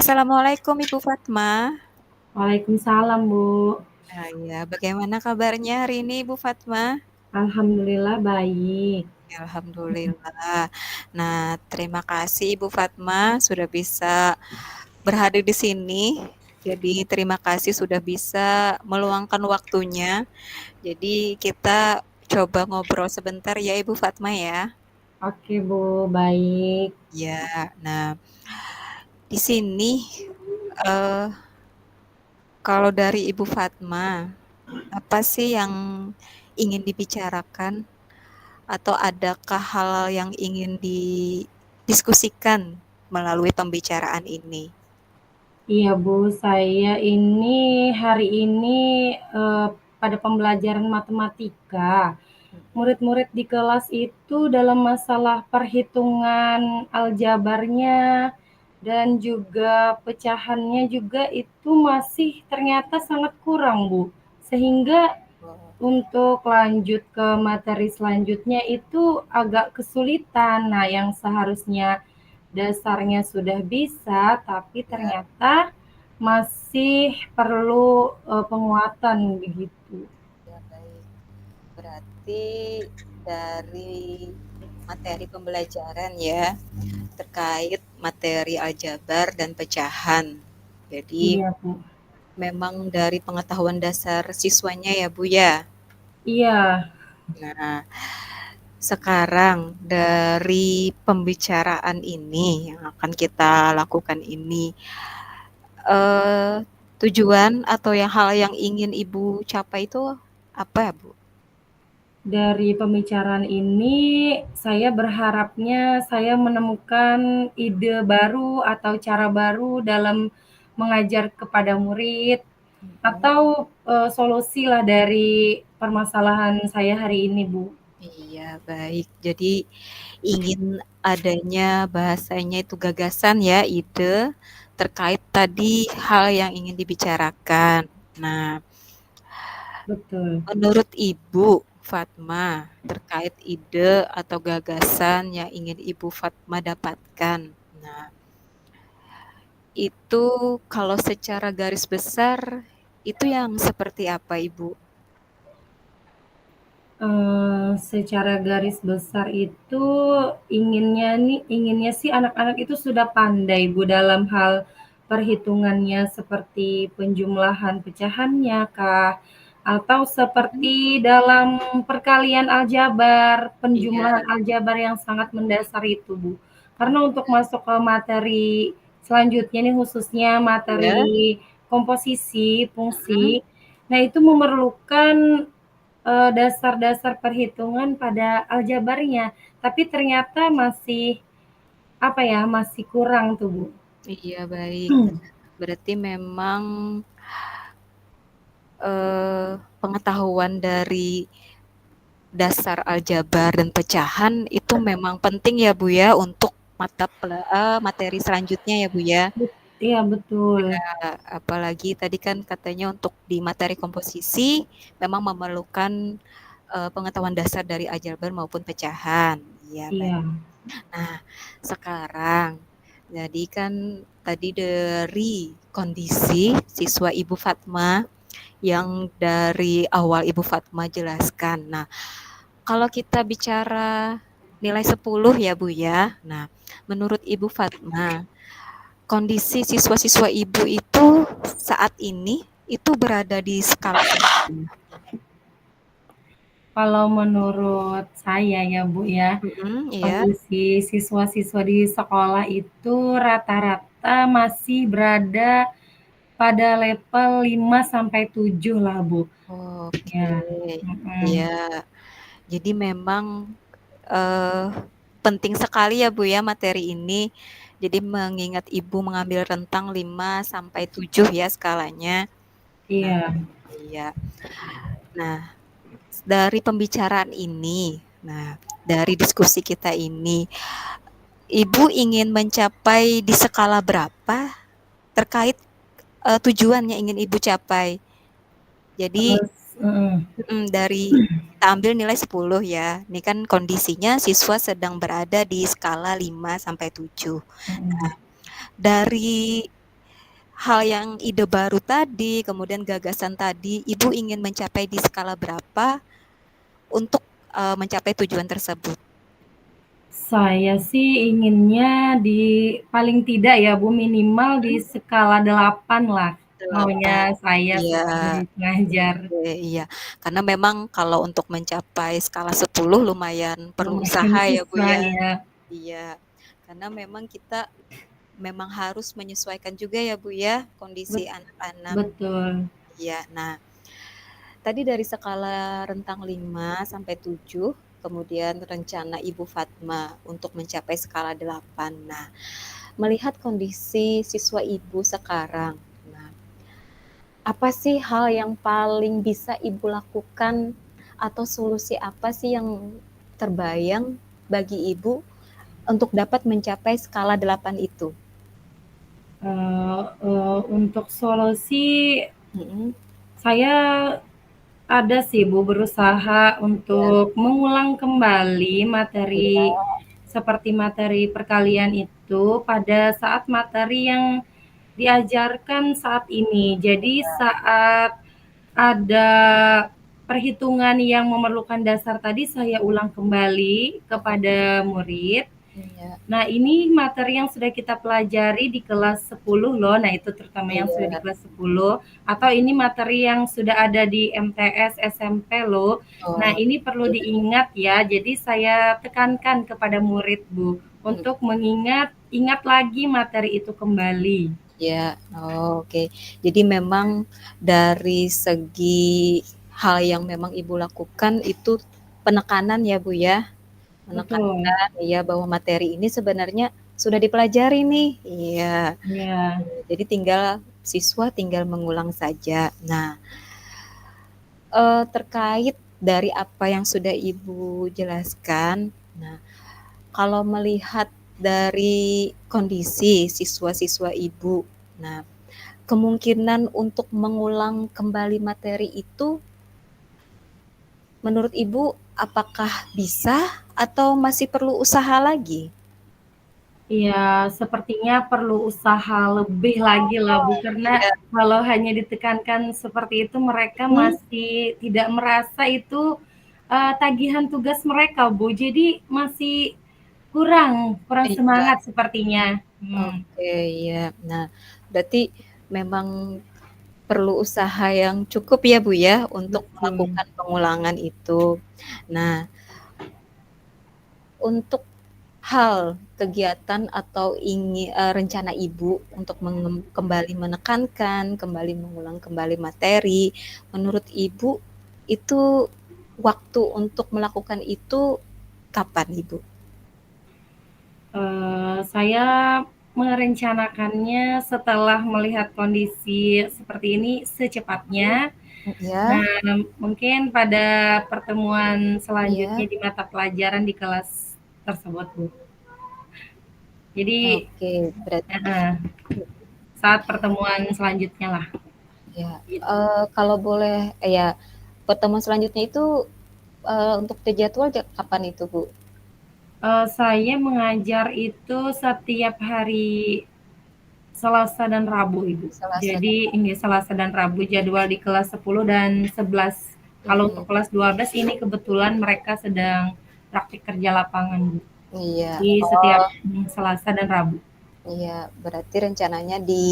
Assalamualaikum Ibu Fatma. Waalaikumsalam, Bu. Ya, bagaimana kabarnya hari ini Ibu Fatma? Alhamdulillah baik. Alhamdulillah. Nah, terima kasih Ibu Fatma sudah bisa berhadir di sini. Jadi terima kasih sudah bisa meluangkan waktunya. Jadi kita coba ngobrol sebentar ya Ibu Fatma ya. Oke, Bu, baik. Ya, nah di sini eh, kalau dari Ibu Fatma, apa sih yang ingin dibicarakan atau adakah hal yang ingin didiskusikan melalui pembicaraan ini? Iya, Bu, saya ini hari ini eh, pada pembelajaran matematika. Murid-murid di kelas itu dalam masalah perhitungan aljabarnya dan juga pecahannya juga itu masih ternyata sangat kurang, Bu. Sehingga Oh, untuk lanjut ke materi selanjutnya itu agak kesulitan. Nah, yang seharusnya dasarnya sudah bisa, tapi ya, ternyata masih perlu penguatan begitu. ya baik. Berarti dari materi pembelajaran ya terkait materi aljabar dan pecahan. Jadi Iya, Bu. memang dari pengetahuan dasar siswanya ya Bu ya. Iya, Nah, sekarang dari pembicaraan ini yang akan kita lakukan ini, eee, tujuan atau hal yang ingin Ibu capai itu apa ya, Bu? dari pembicaraan ini saya berharapnya saya menemukan ide baru atau cara baru dalam mengajar kepada murid Mhm. atau solusi lah dari permasalahan saya hari ini, Bu. Iya, baik. Jadi ingin adanya bahasanya itu gagasan ya, ide terkait tadi hal yang ingin dibicarakan. Nah, Betul. menurut Ibu Fatma, terkait ide atau gagasan yang ingin Ibu Fatma dapatkan. Nah, itu kalau secara garis besar, itu yang seperti apa Ibu? Secara garis besar itu inginnya sih anak-anak itu sudah pandai, Bu, dalam hal perhitungannya seperti penjumlahan pecahannya kah, atau Mhm. seperti dalam perkalian aljabar, Iya, penjumlahan aljabar yang sangat mendasar itu, Bu. Karena untuk masuk ke materi selanjutnya nih khususnya iya, materi komposisi mhm, fungsi, nah itu memerlukan dasar-dasar perhitungan pada aljabarnya, tapi ternyata masih, apa ya, masih kurang tuh, Bu. iya baik. Berarti memang, pengetahuan dari dasar aljabar dan pecahan itu memang penting ya, Bu, ya, untuk materi selanjutnya ya, Bu, ya. Iya, betul. Apalagi tadi kan katanya untuk di materi komposisi memang memerlukan, pengetahuan dasar dari aljabar maupun pecahan. Iya, baik. Iya, Nah, sekarang jadi kan tadi dari kondisi siswa Ibu Fatma yang dari awal Ibu Fatma jelaskan. Nah, kalau kita bicara nilai 10 ya, Bu, ya. Nah, menurut Ibu Fatma, kondisi siswa-siswa Ibu itu saat ini itu berada di skala berapa? kalau menurut saya ya, Bu, ya, Mhm, iya. kondisi siswa-siswa di sekolah itu rata-rata masih berada pada level 5 sampai 7 lah, Bu. Oke, Ya, mhm, iya. Jadi memang, eee, penting sekali ya, Bu, ya, materi ini. Jadi mengingat Ibu mengambil rentang 5 sampai 7 ya skalanya. Nah, iya. iya. Nah, dari pembicaraan ini, nah, dari diskusi kita ini, Ibu ingin mencapai di skala berapa terkait, tujuan yang ingin Ibu capai? Jadi Terus mhm, dari kita ambil nilai 10 ya, ini kan kondisinya siswa sedang berada di skala 5 sampai 7. mhm. Dari hal yang ide baru tadi, kemudian gagasan tadi, Ibu ingin mencapai di skala berapa untuk mencapai tujuan tersebut? Saya sih inginnya di paling tidak ya Bu, minimal di skala 8 lah, maunya 8, saya iya, sebagai pengajar. oke, iya. Karena memang kalau untuk mencapai skala 10 lumayan perlu Lumayan usaha ya, Bu, susah ya. ya, Iya, karena memang kita memang harus menyesuaikan juga ya, Bu, ya, kondisi bet anak-anak. betul, Iya, nah tadi dari skala rentang 5 sampai 7, kemudian rencana Ibu Fatma untuk mencapai skala 8. Nah, melihat kondisi siswa Ibu sekarang, nah, apa sih hal yang paling bisa Ibu lakukan atau solusi apa sih yang terbayang bagi Ibu untuk dapat mencapai skala 8 itu? untuk solusi Mhm, saya ada sih Bu, berusaha iya, untuk mengulang kembali materi iya, seperti materi perkalian itu pada saat materi yang diajarkan saat ini. Jadi saat ada perhitungan yang memerlukan dasar tadi saya ulang kembali kepada murid. iya, Nah, ini materi yang sudah kita pelajari di kelas 10 loh. Nah, itu terutama yang sudah di iya, kelas 10 atau ini materi yang sudah ada di MTS SMP loh. Nah, oh, ini perlu iya, diingat ya. Jadi saya tekankan kepada murid, Bu, mhm. untuk ingat lagi materi itu kembali. Ya, oh, oke. Jadi memang dari segi hal yang memang Ibu lakukan itu penekanan ya, Bu, ya? Betul. Menekankan ya bahwa materi ini sebenarnya sudah dipelajari nih. Iya, Ya, jadi tinggal siswa tinggal mengulang saja. Nah, terkait dari apa yang sudah Ibu jelaskan, nah, kalau melihat dari kondisi siswa-siswa Ibu, nah kemungkinan untuk mengulang kembali materi itu menurut Ibu apakah bisa atau masih perlu usaha lagi? iya, sepertinya perlu usaha lebih lagi lah, Bu, karena Iya, kalau hanya ditekankan seperti itu mereka mhm, masih tidak merasa itu, tagihan tugas mereka, Bu. Jadi masih kurang kurang iya, semangat sepertinya. oke, iya. Nah, berarti memang perlu usaha yang cukup ya, Bu, ya, untuk Betul. melakukan pengulangan itu. Nah, untuk hal, kegiatan atau rencana Ibu untuk kembali menekankan, kembali mengulang kembali materi, menurut Ibu itu waktu untuk melakukan itu kapan, Ibu? Saya merencanakannya setelah melihat kondisi seperti ini secepatnya. Ya, Nah, mungkin pada pertemuan selanjutnya iya, di mata pelajaran di kelas tersebut, Bu. Jadi oke, berarti heeh, saat pertemuan selanjutnya lah, ya, gitu. kalau boleh ya, pertemuan selanjutnya itu, untuk dijadwal kapan itu, Bu? Saya mengajar itu setiap hari Selasa dan Rabu, Ibu. Selasa dan Jadi ini Selasa dan Rabu jadwal di kelas 10 dan 11. Kalau untuk mhm, kelas 12 ini kebetulan mereka sedang praktik kerja lapangan, Bu, iya, di setiap oh, Selasa dan Rabu. iya, berarti rencananya di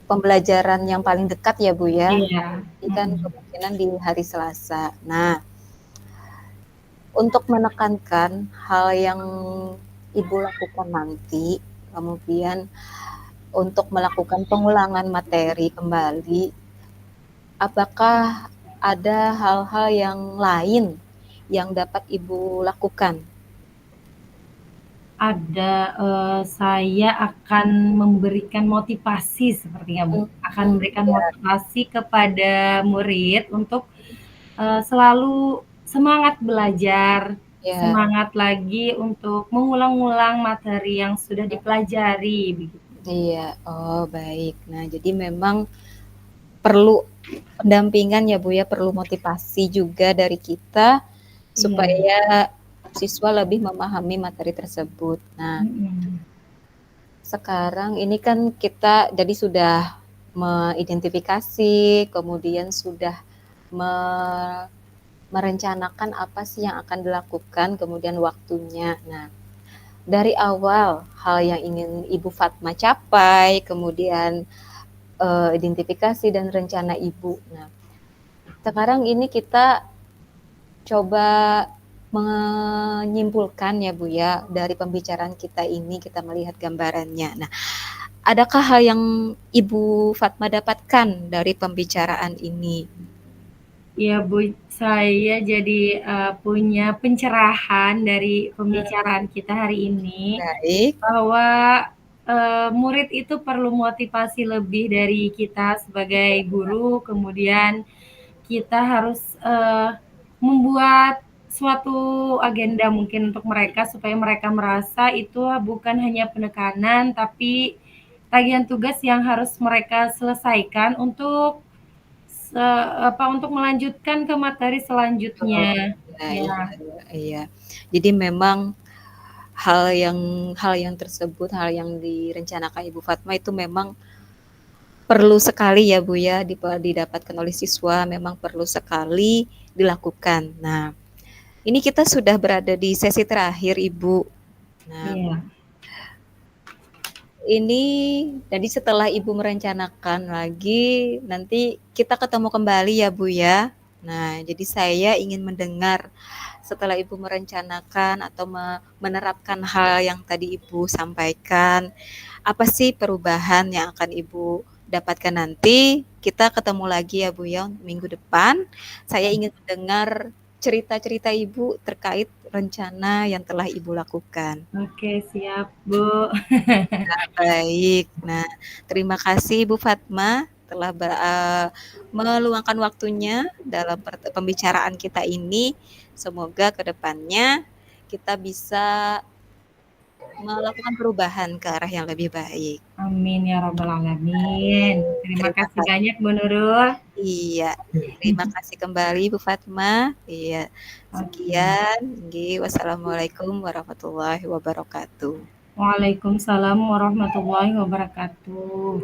pembelajaran yang paling dekat ya, Bu, ya? Iya, Ini kan kemungkinan di hari Selasa. Nah, untuk menekankan hal yang Ibu lakukan nanti, kemudian untuk melakukan pengulangan materi kembali, apakah ada hal-hal yang lain yang dapat Ibu lakukan? ada, saya akan memberikan motivasi sepertinya, Bu, akan Mhm, memberikan iya, motivasi kepada murid untuk, selalu semangat belajar, iya, semangat lagi untuk mengulang-ulang materi yang sudah dipelajari, begitu. iya, oh baik. Nah, jadi memang perlu pendampingan ya, Bu, ya, perlu motivasi juga dari kita Iya, supaya siswa lebih memahami materi tersebut. Nah, mhm. sekarang ini kan kita jadi sudah mengidentifikasi, kemudian sudah me- merencanakan apa sih yang akan dilakukan, kemudian waktunya. Nah, dari awal hal yang ingin Ibu Fatma capai, kemudian identifikasi dan rencana Ibu. Nah, sekarang ini kita coba menyimpulkan ya Bu ya, dari pembicaraan kita ini kita melihat gambarannya. Nah, adakah hal yang Ibu Fatma dapatkan dari pembicaraan ini? Ya Bu, saya jadi punya pencerahan dari pembicaraan kita hari ini Baik, bahwa murid itu perlu motivasi lebih dari kita sebagai guru, kemudian kita harus membuat suatu agenda mungkin untuk mereka supaya mereka merasa itu bukan hanya penekanan tapi tagihan tugas yang harus mereka selesaikan untuk untuk melanjutkan ke materi selanjutnya. ya, Ya, iya, iya, iya. Jadi memang hal yang hal yang tersebut, hal yang direncanakan Ibu Fatma itu memang perlu sekali ya Bu ya didapatkan oleh siswa, memang perlu sekali dilakukan. Nah, ini kita sudah berada di sesi terakhir Ibu. Nah, iya. ini jadi setelah Ibu merencanakan lagi, nanti kita ketemu kembali ya Bu ya. Nah, jadi saya ingin mendengar setelah Ibu merencanakan atau menerapkan hal yang tadi Ibu sampaikan, apa sih perubahan yang akan Ibu dapatkan nanti? Kita ketemu lagi ya Bu ya minggu depan. Saya ingin mendengar cerita-cerita Ibu terkait rencana yang telah Ibu lakukan. Oke, siap, Bu. Baik. Nah, terima kasih Bu Fatma telah meluangkan waktunya dalam pembicaraan kita ini. Semoga ke depannya kita bisa melakukan perubahan ke arah yang lebih baik. Amin ya rabbal alamin. Terima Terima kasih kasih. banyak Bu Nurul. Iya, terima kasih kembali Bu Fatma. Iya, Oke. sekian. Nggih, wassalamualaikum warahmatullahi wabarakatuh. Waalaikumsalam warahmatullahi wabarakatuh.